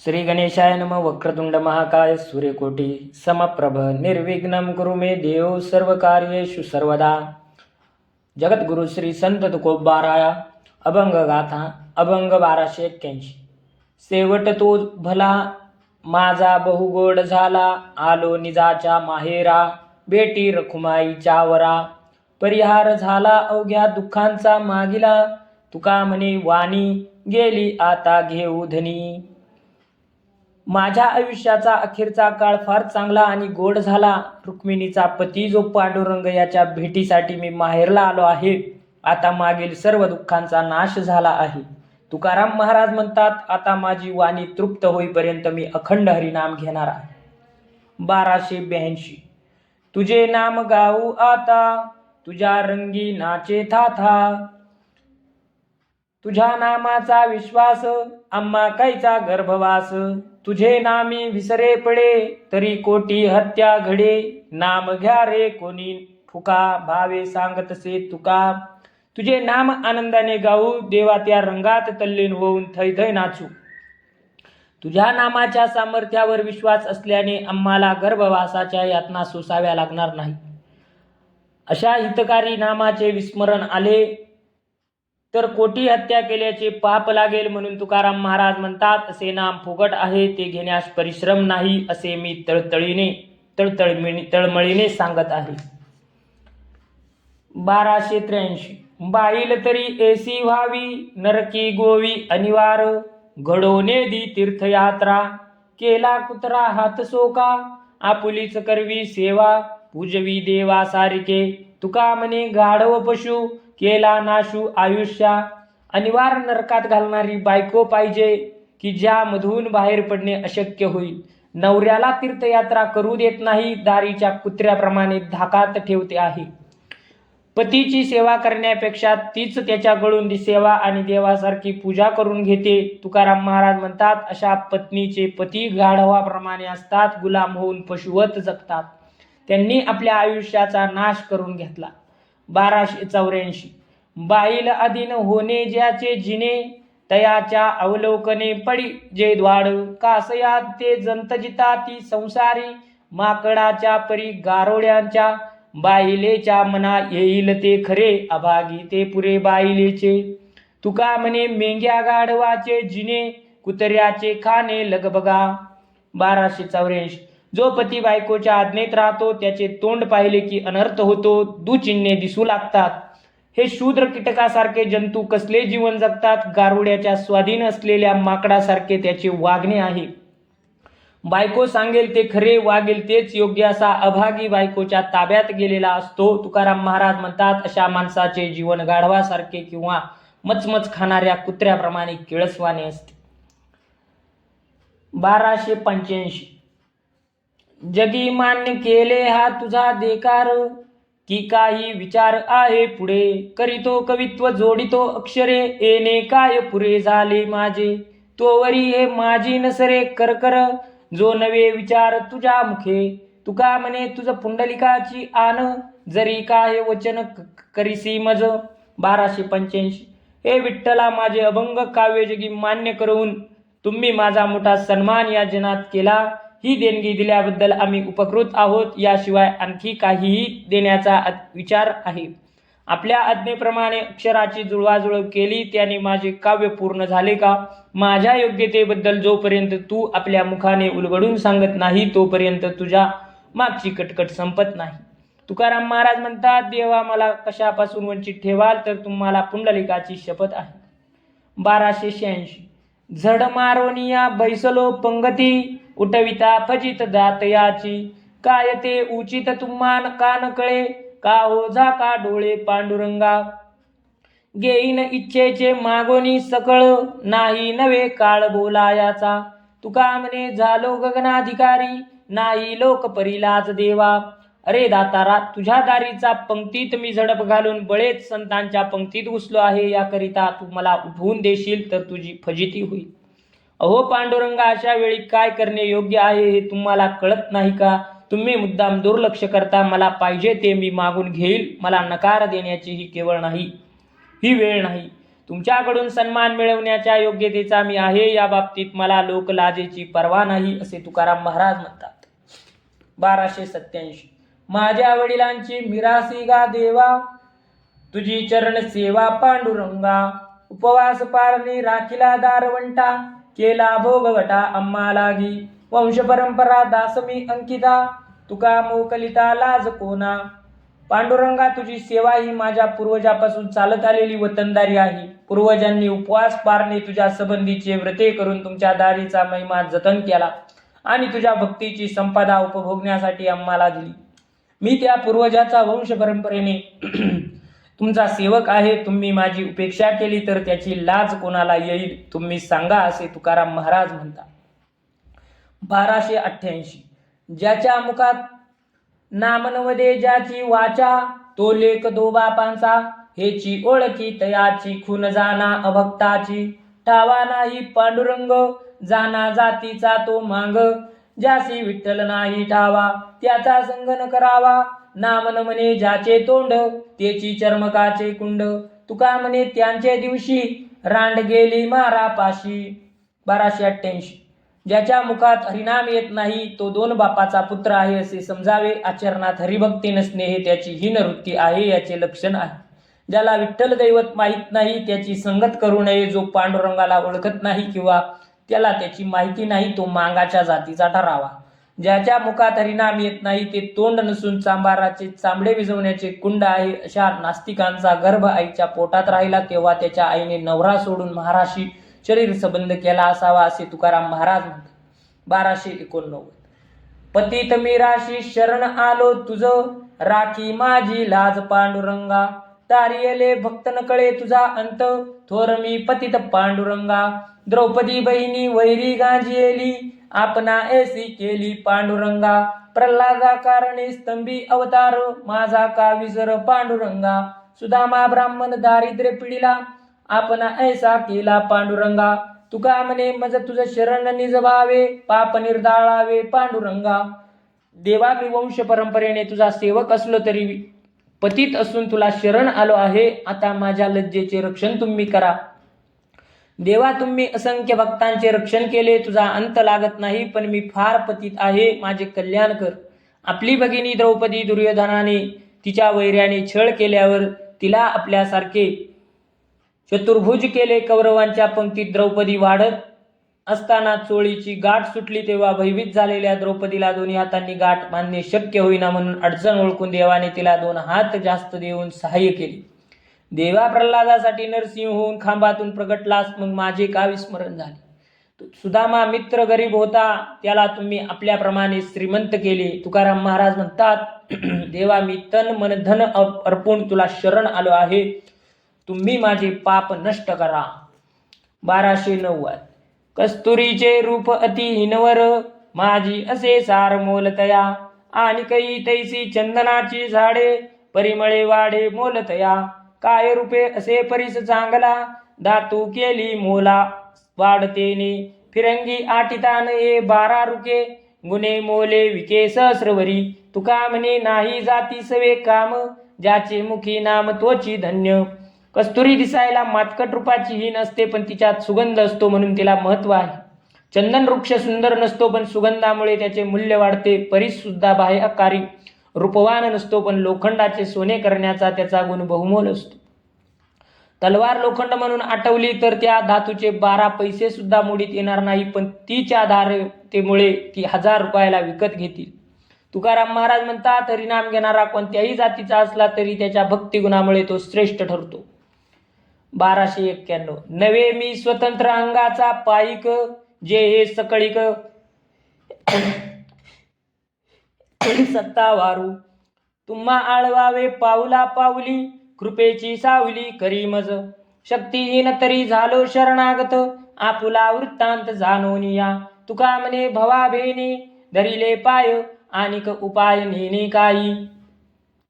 श्री गणेशाय नमः. वक्रतुंड महाकाय सूर्यकोटी समप्रभ निर्विघ्नं कुरु मे देव सर्वकार्येषु सर्वदा. जगद्गुरु श्री संत तुकोबाराया अभंग गाथा अभंग 1281. शेवट तो भला माझा बहुगोड झाला, आलो निजाच्या माहेरा, बेटी रखुमाईच्या वरा. परिहार झाला अवघ्या दुःखांचा मागिला, तुका म्हणे वाणी गेली आता घेऊ धनी. माझ्या आयुष्याचा अखेरचा काळ फार चांगला आणि गोड झाला. रुक्मिणीचा पती जो पांडुरंग याच्या भेटीसाठी मी माहेरला आलो आहे. आता मागील सर्व दुःखांचा नाश झाला आहे. तुकाराम महाराज म्हणतात, आता माझी वाणी तृप्त होईपर्यंत मी अखंड हरिनाम घेणार आहे. 1282. तुझे नाम गाऊ आता, तुझ्या रंगी नाचे थाथा. तुझ्या नामाचा विश्वास, आम्हा कैचा गर्भवास. तुझे नामी विसरे पडे, तरी कोटी हत्या घडे. नाम घ्या रे कोणी फुका, भावे सांगतसे तुका. तुझे नाम आनंदाने गाऊ, देवा त्या रंगात तल्लीन होऊन थै थै नाचू. तुझ्या नामाच्या सामर्थ्यावर विश्वास असल्याने आम्हाला गर्भवासाच्या यातना सोसाव्या लागणार नाही. अशा हितकारी नामाचे विस्मरण आले तर कोटी हत्या केल्याचे पाप लागेल. म्हणून तुकाराम महाराज म्हणतात, असे नाम फुकट आहे, ते घेण्यास परिश्रम नाही, असे मी तळमळीने सांगत आहे. 1283. बाईल तरी एसी व्हावी, नरकी गोवी अनिवार. घडोने दी तीर्थयात्रा, केला कुत्रा हात सोका. आपुलीच करवी सेवा, पूजवी देवा सारिके. तुका म्हणे गाढव पशु, केला नाशू आयुष्या. अनिवार्य नरकात घालणारी बायको पाहिजे की ज्यामधून बाहेर पडणे अशक्य होईल. नवऱ्याला तीर्थयात्रा करू देत नाही, दारीच्या कुत्र्याप्रमाणे धाकात ठेवते आहे. पतीची सेवा करण्यापेक्षा तीच त्याच्याकडून सेवा आणि देवासारखी पूजा करून घेते. तुकाराम महाराज म्हणतात, अशा पत्नीचे पती गाढवाप्रमाणे असतात, गुलाम होऊन पशुवत जगतात. त्यांनी आपल्या आयुष्याचा नाश करून घेतला. 1284. बाईल अधीन होणे ज्याचे जिने, तयाच्या अवलोकने पडी जे द्वाड. कासयात ते जंतजिता ती संसारी, माकडाच्या परी गारोड्यांच्या. बाईलेच्या मना येईल ते खरे, अभागी ते पुरे बाईलेचे. तुका म्हणे मेंग्या गाढवाचे जिने, कुत्र्याचे खाणे लगबगा. 1284. जो पती बायकोच्या आज्ञेत राहतो, त्याचे तोंड पाहिले की अनर्थ होतो, दुचिन्हे दिसू लागतात. हे शूद्र कीटकासारखे जंतू कसले जीवन जगतात. गारुड्याच्या स्वाधीन असलेल्या माकडासारखे त्याचे वागणे आहे. बायको सांगेल ते खरे, वागेल तेच योग्य असा अभागी बायकोच्या ताब्यात गेलेला असतो. तुकाराम महाराज म्हणतात, अशा माणसाचे जीवन गाढवासारखे किंवा मचमच खाणाऱ्या कुत्र्याप्रमाणे किळसवाने असते. 1285. जगी मान्य केले हा तुझा देकार, की काही विचार आहे पुढे. करीतो कवित्व जोडितो अक्षरे, येणे काय पुरे झाले माझे. तोवरी हे माझी नसरे करकर, जो नवे विचार तुझ्या मुखे. तुका म्हणे तुझ पुंडलिकाची आन, जरी काय वचन करीसी मज. 1285. हे विठ्ठला, माझे अभंग काव्य जगी मान्य करून तुम्ही माझा मोठा सन्मान या जनात केला. ही देणगी दिल्याबद्दल आम्ही उपकृत आहोत. याशिवाय आणखी काहीही देण्याचा विचार आहे. आपल्या आज्ञेप्रमाणे अक्षराची जुळवाजुळव केली, त्याने माझे काव्य पूर्ण झाले का. माझ्या योग्यतेबद्दल जोपर्यंत तू आपल्या मुखाने उलगडून सांगत नाही, तोपर्यंत तुझ्या मागची कटकट संपत नाही. तुकाराम महाराज म्हणतात, देवा मला कशापासून वंचित ठेवाल, तर तुम्हाला पुंडलिकाची शपथ आहे. 1286. झड मारोनिया बैसलो पंगती, उठविता फजित दातयाची. काय ते उचित तुम्हाला कान कळे, का ओझा का डोळे पांडुरंगा. घेईन इच्छेचे मागोनी सकळ, नाही नवे काळ बोलायाचा. तुका म्हणे झालो गगनाधिकारी, नाही लोक परिलाज देवा. अरे दातारा, तुझ्या दारीचा पंक्तीत मी झडप घालून बळेच संतांच्या पंक्तीत घुसलो आहे. याकरिता तू मला उठवून देशील तर तुझी फजिती होईल. अहो पांडुरंगा, अशा वेळी काय करणे योग्य आहे हे तुम्हाला कळत नाही का. तुम्ही मुद्दाम दुर्लक्ष करता. मला पाहिजे ते मी मागून घेईल. मला नकार देण्याची ही वेळ नाही. तुमच्याकडून सन्मान मिळवण्याच्या योग्यतेचा मी आहे, या बाबतीत मला लोकलाजेची पर्वा नाही, असे तुकाराम महाराज म्हणतात. 1287 माझ्या वडिलांची मिरासी गा देवा, तुझी चरण सेवा पांडुरंगा. उपवास पारणी राखिला दारवंटा, केला भोगवटा आम्हा लागी. वंश परंपरा दासमी अंकिता, तुका मोकलिता लाज कोणा. पांडुरंगा, तुझी सेवा ही माझ्या पूर्वजापासून चालत आलेली वतनदारी आहे. पूर्वजांनी उपवास पारणे तुझ्या संबंधीचे व्रते करून तुमच्या दारीचा महिमा जतन केला आणि तुझ्या भक्तीची संपदा उपभोगण्यासाठी आम्हाला दिली. मी त्या पूर्वजाचा वंश परंपरेने तुमचा सेवक आहे. तुम्ही माझी उपेक्षा केली तर त्याची लाज कोणाला येईल, तुम्ही सांगा, असे तुकाराम महाराज म्हणतात. 1288 ज्याच्या मुखात नामनवदे ज्याची वाचा, तो लेख दो बापांचा. हेची ओळखी तयाची खून जाना अभक्ताची. ठावा नाही पांडुरंग, जाना जातीचा तो मांग. ज्यासी विठ्ठल नाही ठावा, त्याचा संग न करावा. नाम न म्हणे ज्याचे तोंड, तेची चर्मकाचे कुंड. तुका म्हणे त्यांचे दिवशी, रांड गेली मारा पाशी. 1288 ज्याच्या मुखात हरिनाम येत नाही, तो दोन बापाचा पुत्र आहे असे समजावे. आचरणात हरिभक्ती नसणे हे त्याची हीन वृत्ती आहे, याचे लक्षण आहे. ज्याला विठ्ठल दैवत माहीत नाही, त्याची संगत करू नये. जो पांडुरंगाला ओळखत नाही किंवा त्याला त्याची माहिती नाही, तो मांगाच्या जातीचा ठरावा. ज्याच्या मुखात हरिनाम येत नाही, ते तोंड नसून चांभाराचे चांबडे विझवण्याचे कुंड आहे. अशा नास्तिकांचा गर्भ आईच्या पोटात राहिला, तेव्हा त्याच्या आईने नवरा सोडून महाराशी शरीर संबंध केला असावा, असे तुकाराम महाराज म्हणतात. 1289 पतित मीराशी शरण आलो तुझ, राखी माझी लाज पांडुरंगा. तारियले भक्त न कळे तुझा अंत, थोर मी पतित पांडुरंगा. द्रौपदी बहिणी वैरी गांजियेली, आपणा ऐसी केली पांडुरंगा. प्रल्हादा कारणे स्तंभी अवतार, माझा का विसर पांडुरंगा. सुदामा ब्राह्मण दारिद्र्य पिढीला, आपणा ऐसा केला पांडुरंगा. तुका म्हणे मज तुझ शरण निज भावे, पाप निर्दाळावे पांडुरंगा. देवा, मी वंश परंपरेने तुझा सेवक असलो तरी पतित असून तुला शरण आलो आहे. आता माझ्या लज्जेचे रक्षण तुम्ही करा. देवा, तुम्ही असंख्य भक्तांचे रक्षण केले, तुझा अंत लागत नाही, पण मी फार पतित आहे, माझे कल्याण कर. आपली भगिनी द्रौपदी दुर्योधनाने तिच्या वैर्याने छळ केल्यावर तिला आपल्यासारखे चतुर्भुज केले. कौरवांच्या पंक्तीत द्रौपदी वाढत असताना चोळीची गाठ सुटली, तेव्हा भयभीत झालेल्या द्रौपदीला दोन्ही हातांनी गाठ बांधणे शक्य होईना, म्हणून अडचण ओळखून देवाने तिला 2 हात जास्त देऊन सहाय्य केले. देवा, प्रल्हादासाठी नरसिंह होऊन खांबातून प्रगटलास, मग माझे का विस्मरण झाले. सुदामा मित्र गरीब होता, त्याला तुम्ही आपल्याप्रमाणे श्रीमंत केले. तुकाराम महाराज म्हणतात, देवा, मी तन मन धन अर्पून तुला शरण आलो आहे, तुम्ही माझे पाप नष्ट करा. 1290 कस्तुरीचे रूप अति हिनवर, माझी असे सार मोलतया. आणि कै तैसी चंदनाची झाडे, परिमळे वाढे मोलतया. काय रूपे असे परिस चांगला, धातू केली मोला वाढतेने. फिरंगी आटितान ये 12 रुके, गुणे मोले विके सहस्रवरी. तुका म्हणे नाही जाती सवे काम, ज्याचे मुखी नाम तोची धन्य. कस्तुरी दिसायला मातकट रूपाची ही नसते, पण तिच्यात सुगंध असतो, म्हणून तिला महत्व आहे. चंदन वृक्ष सुंदर नसतो, पण सुगंधामुळे त्याचे मूल्य वाढते. परीस सुद्धा बाह्यकारी रूपवान नसतो, पण लोखंडाचे सोने करण्याचा त्याचा गुण बहुमोल असतो. तलवार लोखंड म्हणून आठवली तर त्या धातूचे 12 पैसे सुद्धा मोडीत येणार नाही, पण तिच्या धारतेमुळे ती 1000 रुपयाला विकत घेतील. तुकाराम महाराज म्हणतात, हरिनाम घेणारा कोणत्याही जातीचा असला तरी त्याच्या भक्ती गुणामुळे तो श्रेष्ठ ठरतो. 1291 नवे मी स्वतंत्र अंगाचा पायिक, जे हे सकळिक सत्ता वारू. तुम्हा आळवावे पाऊला पाऊली, कृपेची सावली करी मज. शक्तिहीन तरी झालो शरणागत, आपुला वृत्तांत जाणोनिया. तुका म्हणे भवा भेनी, धरिले पाय, आणिक उपाय नेणे काही.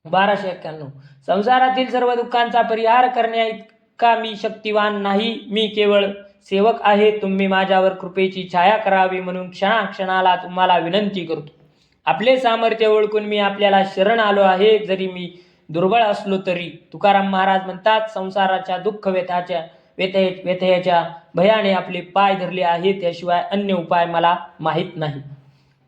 1291 संसारातील सर्व दुःखांचा परिहार करण्या इतका मी शक्तिवान नाही, मी केवळ सेवक आहे. तुम्ही माझ्यावर कृपेची छाया करावी म्हणून क्षणाक्षणाला तुम्हाला विनंती करतो. आपले सामर्थ्य ओळखून मी आपल्याला शरण आलो आहे, जरी मी दुर्बळ असलो तरी. तुकाराम महाराज म्हणतात, संसाराच्या दुःख व्यथाच्या व्यथयाच्या भयाने आपले पाय धरले आहे, त्याशिवाय अन्य उपाय मला माहीत नाही.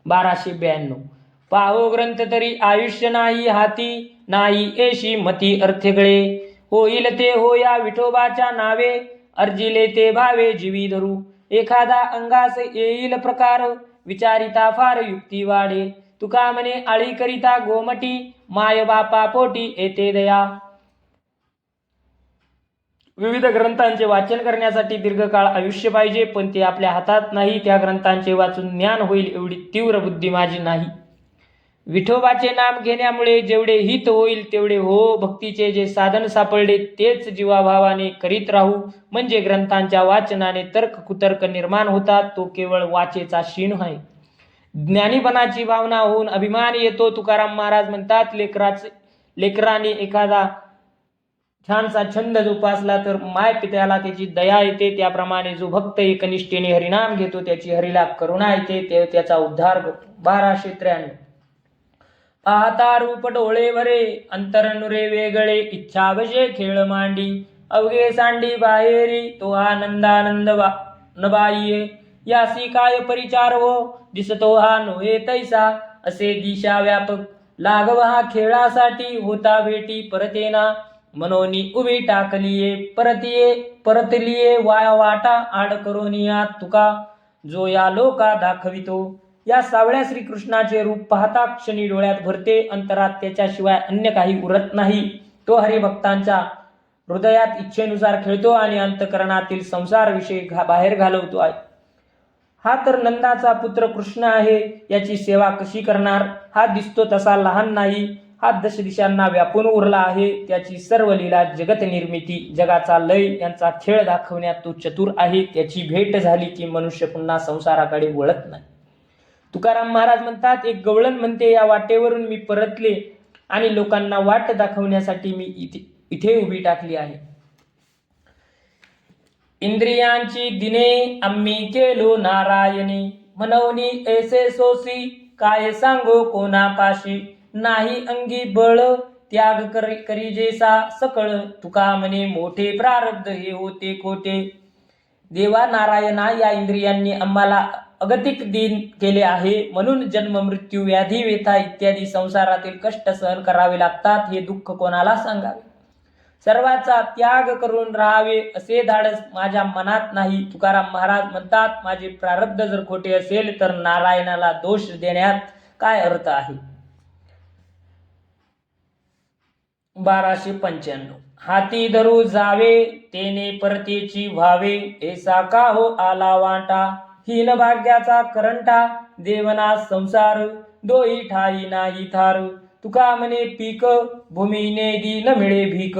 1292. पाहो ग्रंथ तरी आयुष्य नाही हाती, नाही एशी मती अर्थगळे. होईल ते हो या विठोबाच्या नावे, अर्जिले ते भावे जीवी धरू. एखादा अंगास येईल प्रकार, विचारिता फार युक्ती वाढे. तुका म्हणे आळी करिता गोमटी, माय बापा पोटी येते दया. विविध ग्रंथांचे वाचन करण्यासाठी दीर्घकाळ आयुष्य पाहिजे, पण ते आपल्या हातात नाही. त्या ग्रंथांचे वाचून ज्ञान होईल एवढी तीव्र बुद्धी माझी नाही. विठोबाचे नाम घेण्यामुळे जेवढे हित होईल तेवढे हो. भक्तीचे जे साधन सापडले तेच जीवाभावाने करीत राहू. म्हणजे ग्रंथांच्या वाचनाने तर्क कुतर्क निर्माण होतात, तो केवळ वाचेचा शीण आहे. ज्ञानीपणाची भावना होऊन अभिमान येतो. तुकाराम महाराज म्हणतात, लेकराने एखादा छानसा छंद जोपासला तर माय पित्याला त्याची दया येते. त्याप्रमाणे जो भक्त एकनिष्ठेने हरिनाम घेतो त्याची हरीला करुणा येते, ते त्याचा उद्धार करतो. 1293. पाहता रूप डोळे भरे, अंतरनुरे वेगळे, इच्छावशे खेळ मांडी. अवघे सांडी बाहेरी, तो आनंदानंद नबाईये. यासी काय परिचार हो, दिसतो हा नोहे तैसा. असे दिशा व्यापक लागव हा खेळासाठी, होता भेटी परतेना. मनोनी उभी टाकलीये, परतलिये वाटा आड करोनिया तुका. जो या लोका दाखवितो. या सावळ्या श्रीकृष्णाचे रूप पाहता क्षणी डोळ्यात भरते, अंतरात त्याच्याशिवाय अन्य काही उरत नाही. तो हरिभक्तांच्या हृदयात इच्छेनुसार खेळतो आणि अंतकरणातील संसार विषय बाहेर घालवतो आहे. हा तर नंदाचा पुत्र कृष्ण आहे, याची सेवा कशी करणार. हा दिसतो तसा लहान नाही, हा दश दिशांना व्यापून उरला आहे. त्याची सर्व लीला, जगत निर्मिती, जगाचा लय यांचा खेळ दाखवण्यात तो चतुर आहे. त्याची भेट झाली की मनुष्य पुन्हा संसाराकडे वळत नाही. तुकाराम महाराज म्हणतात, एक गवळण म्हणते, या वाटेवरून मी परतले आणि लोकांना वाट दाखवण्यासाठी मी इथे उभी टाकली आहे. इंद्रियांची दिने आम्ही केलो नारायणी, मनवनी ऐसे सोसी, काय सांगो कोणापाशी. नाही अंगी बळ त्याग करी जेसा सकळ, तुका म्हणे मोठे प्रारब्ध हे होते खोटे. देवा नारायणा, या इंद्रियांनी आम्हाला अगतिक दिन केले आहे, म्हणून जन्म मृत्यू व्याधी व्यथा इत्यादी संसारातील कष्ट सहन करावे लागतात. हे दुःख कोणाला सांगावे. सर्वाचा त्याग करून राहावे असे धाडस माझ्या मनात नाही. तुकाराम महाराज म्हणतात, माझे प्रारब्ध जर खोटे असेल तर नारायणाला दोष देण्यात काय अर्थ आहे. 1295. हाती धरू जावे तेने परतेची व्हावे, ऐसा का हो आला वाटा. हीन भाग्याचा करंटा देवना संसार, दोही ठाई नाही थार. तुका म्हणे पीक भूमीने दी न मिळे भीक.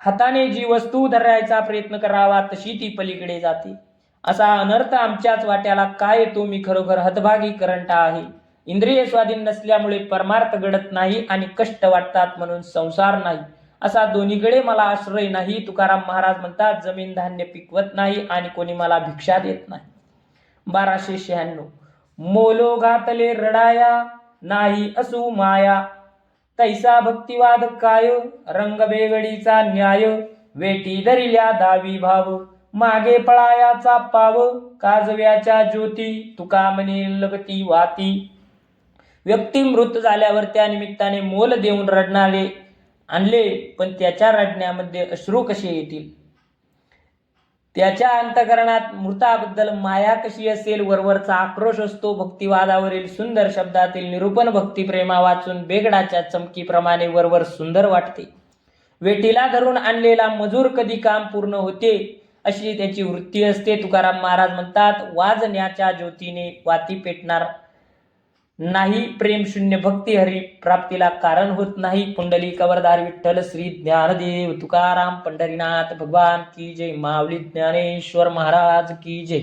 हाताने जी वस्तू धरायचा प्रयत्न करावा तशी ती पलीकडे जाते. असा अनर्थ आमच्याच वाट्याला काय येतो. मी खरोखर हतभागी करंटा आहे. इंद्रिय स्वाधीन नसल्यामुळे परमार्थ घडत नाही आणि कष्ट वाटतात म्हणून संसार नाही. असा दोन्हीकडे मला आश्रय नाही. तुकाराम महाराज म्हणतात, जमीन धान्य पिकवत नाही आणि कोणी मला भिक्षा देत नाही. 1296. मोलो घातले रडाया, नाही असू माया. तैसा भक्तिवाद काय, रंग बेगडीचा न्याय. वेटी धरिल्या दावी भाव, मागे पळायाचा पाव. काजव्याच्या ज्योती, तुका म्हणे लगती वाती. व्यक्ती मृत झाल्यावर त्या निमित्ताने मोल देऊन रडणारे आणले, पण त्याच्या रडण्यामध्ये अश्रू कसे येतील. त्याच्या अंतकरणात मृताबद्दल माया कशी असेल. वरवरचा आक्रोश असतो. भक्तिवादावरील सुंदर शब्दातील निरूपण भक्तिप्रेमा वाचून बेगडाच्या चमकीप्रमाणे वरवर सुंदर वाटते. वेटीला धरून आणलेला मजूर कधी काम पूर्ण होते अशी त्याची वृत्ती असते. तुकाराम महाराज म्हणतात, वाजण्याच्या ज्योतीने वाती पेटणार नाही. प्रेमशून्य भक्ती हरी प्राप्तीला कारण होत नाही. पुंडलिक वरदारी विठ्ठल श्री ज्ञानदेव तुकाराम पंढरीनाथ भगवान की जय. माऊली ज्ञानेश्वर महाराज की जय.